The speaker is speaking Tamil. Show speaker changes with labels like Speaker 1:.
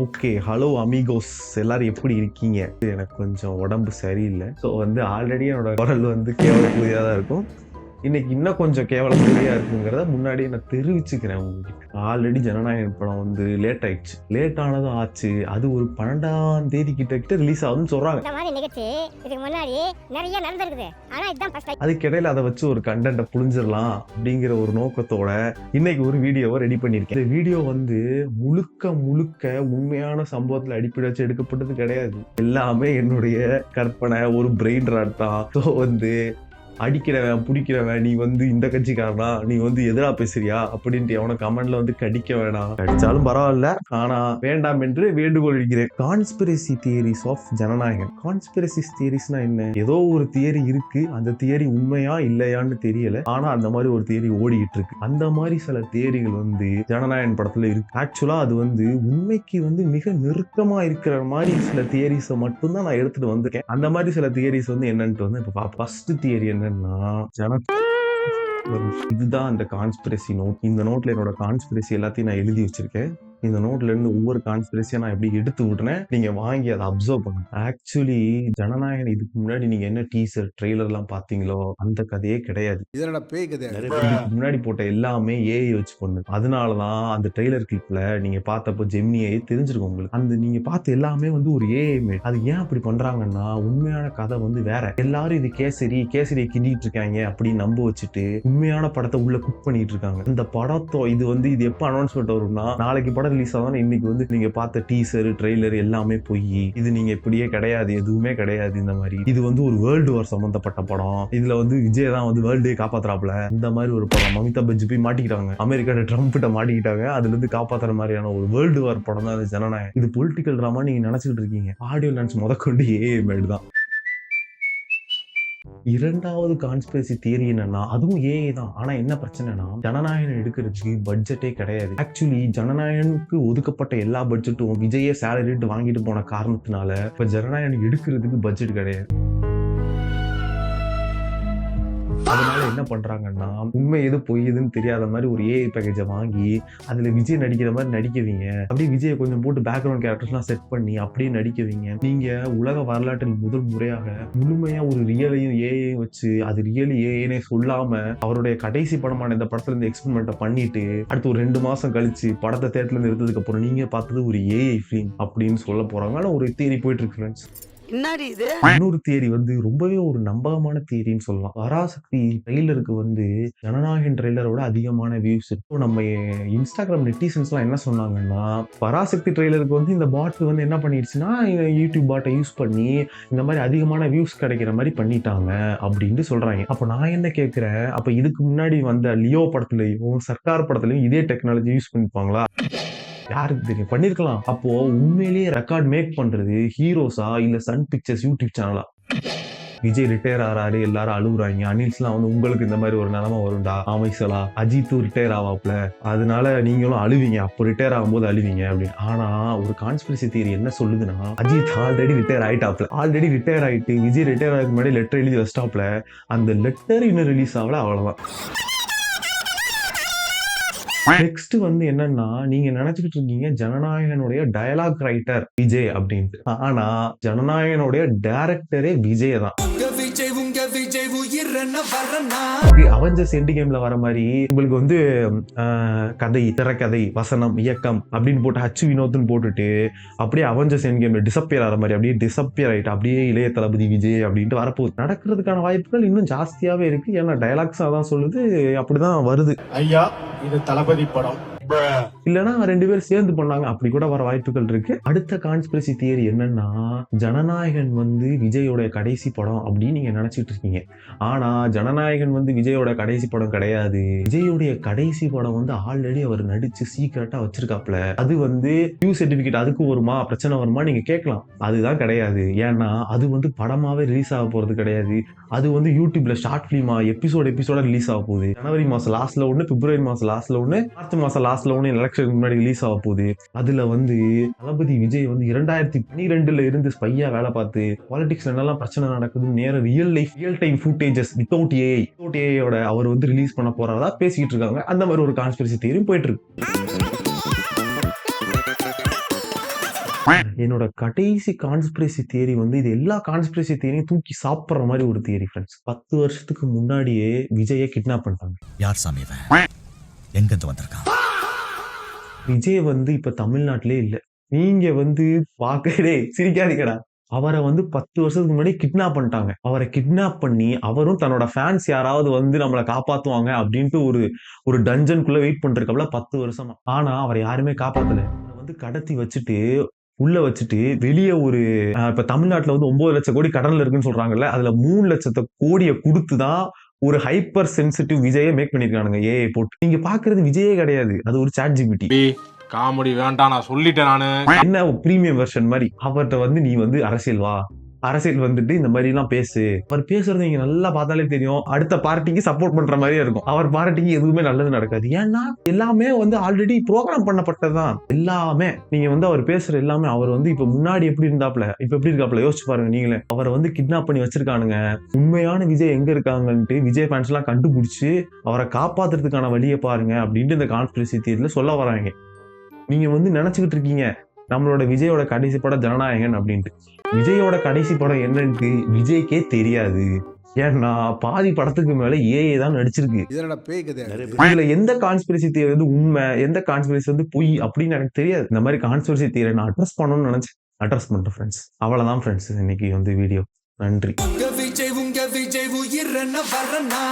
Speaker 1: ஓகே, ஹலோ அமிகோஸ், எல்லாரும் எப்படி இருக்கீங்க? எனக்கு கொஞ்சம் உடம்பு சரியில்லை. ஸோ ஆல்ரெடி என்னோட குரல் கேவலக்குரியா தான் இருக்கும். இன்னைக்கு இன்னும் கொஞ்சம் கேவலக்குரியா இருக்குங்கிறத முன்னாடியே நான் தெரிவிச்சுக்கிறேன் உங்களுக்கு. ஆல்ரெடி ஜனநாயகன் படம் லேட் ஆயிடுச்சு. லேட் ஆனதும் ஆச்சு. அது ஒரு 12ஆம் தேதி கிட்ட ரிலீஸ் ஆகுதுன்னு சொல்றாங்க.
Speaker 2: இந்த மாதிரி நிகழ்ச்சி இதுக்கு முன்னாடி நிறைய நடந்திருக்குது. ஆனா இதுதான் ஃபர்ஸ்ட் டைம்.
Speaker 1: அதுக்கிடையில அதை வச்சு ஒரு கண்டென்ட்டை புழிஞ்சிடலாம் அப்படிங்கிற ஒரு நோக்கத்தோட இன்னைக்கு ஒரு வீடியோவை ரெடி பண்ணியிருக்கேன். இந்த வீடியோ முழுக்க உண்மையான சம்பவத்துல அடிப்படை வச்சு எடுக்கப்பட்டது கிடையாது. எல்லாமே என்னுடைய கற்பனை, ஒரு பிரெயின் ராட் தான். ஸோ அடிக்கிறவன் பிடிக்கிறவன் நீ இந்த கட்சிக்காரனா, நீ எதிரா பேசுறியா அப்படின்ட்டு எவனை கமெண்ட்ல கடிக்க வேணாம். கடிச்சாலும் பரவாயில்ல, ஆனா வேண்டாம் என்று வேண்டுகோள் இருக்கிறேன். Conspiracy theories of Jananayagan. Conspiracy தியரிஸ்னா என்ன? ஏதோ ஒரு தியரி இருக்கு, அந்த தியரி உண்மையா இல்லையான்னு தெரியல, ஆனா அந்த மாதிரி ஒரு தியரி ஓடிக்கிட்டு இருக்கு. அந்த மாதிரி சில தியரிகள் ஜனநாயகன் படத்துல இருக்கு. ஆக்சுவலா அது உண்மைக்கு மிக நெருக்கமா இருக்கிற மாதிரி சில தியரிஸை மட்டும்தான் நான் எடுத்துட்டு வந்திருக்கேன். அந்த மாதிரி சில தியரிஸ் என்னன்ட்டு இப்ப பாப்போம். ஃபர்ஸ்ட் தியரி என்னன்னா, இதுதான் அந்த கான்ஸ்பிரசி நோட். இந்த நோட்ல என்னோட கான்ஸ்பிரசி எல்லாத்தையும் நான் எழுதி வச்சிருக்கேன். இந்த நோட்ல இருந்து ஒவ்வொரு கான்ஸ்பிரசியா நான் எப்படி எடுத்து விடுறேன், நீங்க வாங்கி அதை அப்சர்வ் பண்ணுங்க. ஆக்சுவலி ஜனநாயகன் இதுக்கு முன்னாடி நீங்க என்ன டீசர் ட்ரெய்லர் எல்லாம் பாத்தீங்களோ அந்த கதையே கிடையாது. இதுக்கு முன்னாடி போட்ட எல்லாமே ஏஐ வச்சு பண்ணு. அதனாலதான் அந்த ட்ரெய்லர் கிளிப்ல நீங்க பார்த்தப்போ ஜெமினியை தெரிஞ்சிருக்கும் உங்களுக்கு. அந்த நீங்க பார்த்த எல்லாமே ஒரு ஏஐ மேட். அது ஏன் அப்படி பண்றாங்கன்னா, உண்மையான கதை வேற. எல்லாரும் இது கேசரியை கிண்டிட்டு இருக்காங்க அப்படின்னு நம்ப வச்சுட்டு உண்மையான படத்தை உள்ள குக் பண்ணிட்டு இருக்காங்க. இந்த படத்தோ இது எப்ப அனௌன்ஸ்மெண்ட் வரும்னா, நாளைக்கு படம் ரிலீஸ் ஆகும். இன்னைக்கு நீங்க பார்த்த டீசர் ட்ரெய்லர் எல்லாமே போய் இது நீங்க இப்படியே கிடையாது, எதுவுமே கிடையாது. இந்த மாதிரி இது ஒரு வேர்ல்டு வார் சம்பந்தப்பட்ட படம். இதுல விஜய் தான் வேர்ல்டே காப்பாத்துறாப்ல. இந்த மாதிரி ஒரு படம் அமிதாப் பச்சன் போய் மாட்டிக்கிட்டாங்க, அமெரிக்கா ட்ரம்ப் கிட்ட மாட்டிக்கிட்டாங்க. அதுல இருந்து காப்பாத்துற மாதிரியான ஒரு வேர்ல்டு வார் படம் தான் ஜனநாயகம். இது பொலிட்டிக்கல் டிராமா நீங்க நினைச்சிட்டு இருக்கீங்க. ஆடியோ லான்ச் முதற்கொண்டு ஏஐ மேட் தான். இரண்டாவது கான்ஸ்பிரசி தியரி என்னன்னா, அதுவும் ஏஐ தான். ஆனா என்ன பிரச்சனைனா, ஜனநாயகன் எடுக்கிறதுக்கு பட்ஜெட்டே கிடையாது. ஆக்சுவலி ஜனநாயகனுக்கு ஒதுக்கப்பட்ட எல்லா பட்ஜெட்டும் விஜயே சேலரிட்டு வாங்கிட்டு போன காரணத்தினால இப்ப ஜனநாயகன் எடுக்கிறதுக்கு பட்ஜெட் கிடையாது. அதனால என்ன பண்றாங்கன்னா, உண்மை எது பொய் எதுன்னு தெரியாத மாதிரி ஒரு ஏஐ பேக்கேஜை வாங்கி அதுல விஜய் நடிக்கிற மாதிரி நடிக்கவீங்க. அப்படியே விஜயை கொஞ்சம் போட்டு பேக்ரவுண்ட் கேரக்டர்ஸ்லாம் செட் பண்ணி அப்படியே நடிக்கவீங்க. நீங்க உலக வரலாற்றில் முதல் முறையாக முழுமையா ஒரு ரியலையும் ஏஐயும் வச்சு அது ரியலி ஏஐனே சொல்லாம அவருடைய கடைசி படமான இந்த படத்துல இருந்து எக்ஸ்பெரிமெண்ட்டை பண்ணிட்டு அடுத்து ஒரு 2 மாசம் கழிச்சு படத்தை தேட்டர்ல இருந்து எடுத்ததுக்கு அப்புறம் நீங்க பார்த்தது ஒரு ஏஐ ஃபிலிம் அப்படின்னு சொல்ல போறாங்க. ஆனா ஒரு தியரி போயிட்டு இருக்கு ஃப்ரெண்ட்ஸ். இன்னொரு தியரி ரொம்பவே ஒரு நம்பகமான தியரின்னு சொல்லலாம். பராசக்தி ட்ரெய்லருக்கு ஜனநாயகன் ட்ரெய்லரோட அதிகமான வியூஸ். நம்ம இன்ஸ்டாகிராம் நெட்டிசன்ஸ் எல்லாம் என்ன சொன்னாங்கன்னா, பராசக்தி ட்ரெய்லருக்கு இந்த பாட் என்ன பண்ணிடுச்சுன்னா, யூடியூப் பாட்டை யூஸ் பண்ணி இந்த மாதிரி அதிகமான வியூஸ் கிடைக்கிற மாதிரி பண்ணிட்டாங்க அப்படின்னு சொல்றாங்க. அப்ப நான் என்ன கேட்கிறேன், அப்ப இதுக்கு முன்னாடி வந்த லியோ படத்துலயும் சர்க்கார் படத்துலயும் இதே டெக்னாலஜி யூஸ் பண்ணிப்பாங்களா? யாருக்கு தெரியும், பண்ணிருக்கலாம். அப்போ உண்மையிலேயே ரெக்கார்ட் மேக் பண்றது ஹீரோஸா இல்ல சன் பிக்சர்ஸ் யூடியூப் சேனலா? விஜய் ரிட்டையர் ஆறாரு, எல்லாரும் அழுகுறாங்க. அனில்ஸ்லாம் உங்களுக்கு இந்த மாதிரி ஒரு நிலைமை வரும்டா, அமைசலா அஜித்தும் ரிட்டையர் ஆவாப்ல, அதனால நீங்களும் அழுவீங்க, அப்போ ரிட்டையர் ஆகும்போது அழுவீங்க அப்படின்னு. ஆனா ஒரு கான்ஸ்பிரசி தியரி என்ன சொல்லுதுன்னா, அஜித் ஆல்ரெடி ரிட்டையர் ஆயிட்டாப்ல. ஆல்ரெடி ரிட்டையர் ஆயிட்டு விஜய் ரிட்டையர் ஆகிறதுக்கு முன்னாடி லெட்டர் எழுதி வச்சிட்டாப்ல. அந்த லெட்டர் இன்னும் ரிலீஸ் ஆகல, அவ்வளவுதான். நெக்ஸ்ட் என்னன்னா, நீங்க நினைச்சுக்கிட்டு இருக்கீங்க ஜனநாயகனுடைய டயலாக் ரைட்டர் விஜய் அப்படின்ட்டு. ஆனா ஜனநாயகனுடைய டைரக்டரே விஜய் தான். அவெஞ்சர்ஸ் எண்ட் கேம்ல வர மாதிரி உங்களுக்கு கதை, திரைக்கதை, வசனம், இயக்கம் அப்படின்னு போட்டு ஹச் வினோத்னு போட்டுட்டு அப்படியே அவெஞ்சர்ஸ் எண்ட் கேம்ல டிசப்பியர் ஆகிற மாதிரி அப்படியே டிசப்பியர் ஆயிட்டு அப்படியே இளைய தளபதி விஜய் அப்படின்ட்டு வரப்போகுது. நடக்கிறதுக்கான வாய்ப்புகள் இன்னும் ஜாஸ்தியாவே இருக்கு. ஏன்னா டைலாக்ஸ் அதான் சொல்லுது, அப்படிதான் வருது.
Speaker 3: ஐயா, இது தளபதி படம்
Speaker 1: இல்லனா 2 பேரும் சேர்ந்து பண்ணாங்க, அப்படி கூட வர வாய்ப்புகள் இருக்கு. அடுத்த கான்ஸ்பிரசி தியரி என்னன்னா, ஜனநாயகன் விஜயோட கடைசி படம் அப்படின்னு நீங்க நினைச்சிட்டு இருக்கீங்க. ஆனா ஜனநாயகன் விஜயோட கடைசி படம் கிடையாது. விஜயோடைய கடைசி படம் ஆல்ரெடி அவர் நடிச்சு சீக்கிரட்டா வச்சிருக்காப்ல. அது கியூ சர்டிபிகேட் அதுக்கு வருமா, பிரச்சனை வருமா நீங்க கேட்கலாம். அதுதான் கிடையாது. ஏன்னா அது படமாவே ரிலீஸ் ஆக போறது கிடையாது. அது யூடியூப்ல ஷார்ட் பிலிமா எபிசோட ரிலீஸ் ஆக போகுது. ஜனவரி மாசம் லாஸ்ட்ல ஒண்ணு, பிப்ரவரி மாசம் லாஸ்ட்ல ஒண்ணு, மார்ச் மாசம் லாஸ்ட்ல ஒண்ணு எலெக்ஷனுக்கு முன்னாடி ரிலீஸ் ஆக போகுது. அதுல தளபதி விஜய் 2012 இருந்து ஸ்பையா வேலை பார்த்து பாலிடிக்ஸ்ல என்னெல்லாம் பிரச்சனை நடக்குது நேர ரியல் டைம் ஃபுட்டேஜஸ் வித்தவுட் ஏஐயோட அவர் ரிலீஸ் பண்ண போறதா பேசிக்கிட்டு இருக்காங்க. அந்த மாதிரி ஒரு கான்ஸ்பிரசி தியரியும் போயிட்டு இருக்கு. என்னோட கடைசி கான்ஸ்பிரசி தியரி வந்து இது எல்லா கான்ஸ்பிரசி தியரியும் தூக்கி சாப்பிடுற மாதிரி ஒரு தியரி ஃப்ரெண்ட்ஸ். 10 வருஷத்துக்கு முன்னாடியே விஜயை கிட்னாப் பண்ணிட்டாங்க.
Speaker 4: யார் சாமி இவன்? எங்க இருந்து வந்திருக்கான்?
Speaker 1: விஜய் வந்து இப்ப தமிழ்நாட்டிலே இல்ல. நீங்க வந்து பாக்கடே சிரிக்காதீங்கடா. அவரை வந்து 10 வருஷத்துக்கு முன்னாடி கிட்னாப் பண்ணிட்டாங்க. அவரை கிட்னாப் பண்ணி அவரும் தன்னோட ஃபேன்ஸ் யாராவது வந்து நம்மளை காப்பாத்துவாங்க அப்படின்ட்டு ஒரு டஞ்சனுக்குள்ள வெயிட் பண்ணிருக்காப்ல 10 வருஷமா. ஆனா அவரை யாருமே காப்பாத்தல. அவரை வந்து கடத்தி வச்சுட்டு உள்ள வச்சுட்டு வெளியே ஒரு இப்ப தமிழ்நாட்டுல வந்து 9 லட்சம் கோடி கடன்ல இருக்குன்னு சொல்றாங்கல்ல, அதுல 3 லட்சத்தை கோடியை கொடுத்துதான் ஒரு ஹைப்பர் சென்சிட்டிவ் விஜயை மேக் பண்ணிருக்கானுங்க ஏஐ போட்டு. நீங்க பாக்குறது விஜயே கிடையாது, அது ஒரு சாட் ஜிபிடி.
Speaker 3: காமெடி வேண்டாம், நான் சொல்லிட்டேன் நானு.
Speaker 1: என்ன பிரீமியம் வெர்ஷன் மாதிரி அவர்கிட்ட வந்து நீ வந்து அரசியல் வா, அரசியல் வந்துட்டு இந்த மாதிரி எல்லாம் பேசு. அவர் பேசுறது நீங்க நல்லா பார்த்தாலே தெரியும், அடுத்த பார்ட்டிக்கு சப்போர்ட் பண்ற மாதிரியே இருக்கும். அவர் பார்ட்டிக்கு எதுவுமே நல்லது நடக்காது. ஏன்னா எல்லாமே வந்து ஆல்ரெடி ப்ரோக்ராம் பண்ணப்பட்டதுதான் எல்லாமே. நீங்க வந்து அவர் பேசுற எல்லாமே அவர் வந்து இப்ப முன்னாடி எப்படி இருந்தாப்ல இப்ப எப்படி இருக்காப்ல யோசிச்சு பாருங்க நீங்களே. அவரை வந்து கிட்னாப் பண்ணி வச்சிருக்கானுங்க. உண்மையான விஜய் எங்க இருக்காங்கன்ட்டு விஜய் ஃபேன்ஸ் எல்லாம் கண்டுபிடிச்சு அவரை காப்பாத்துறதுக்கான வழியை பாருங்க அப்படின்ட்டு இந்த கான்ஸ்பிரசி தியரியில சொல்ல வராங்க. நீங்க வந்து நினைச்சுக்கிட்டு இருக்கீங்க நம்மளோட விஜயோட கடைசி படம் ஜனநாயகன் அப்படின்ட்டு. விஜயோட கடைசி படம் என்னன்ட்டு விஜய்க்கே தெரியாது. ஏன்னா பாதி படத்துக்கு மேல ஏஐ தான் நடிச்சிருக்கு. இதுல எந்த கான்ஸ்பிரசி தியரி வந்து உண்மை, எந்த கான்ஸ்பிரசி வந்து பொய் அப்படின்னு எனக்கு தெரியாது. இந்த மாதிரி கான்ஸ்பிரசி தியரி நான் அட்ரஸ் பண்ணணும்னு நினைச்சேன், அட்ரஸ் பண்றேன் ஃப்ரெண்ட்ஸ். அவ்வளவுதான் ஃப்ரெண்ட்ஸ் இன்னைக்கு வந்து வீடியோ. நன்றி.
Speaker 5: உங்க விஜய் உயிர் வரனா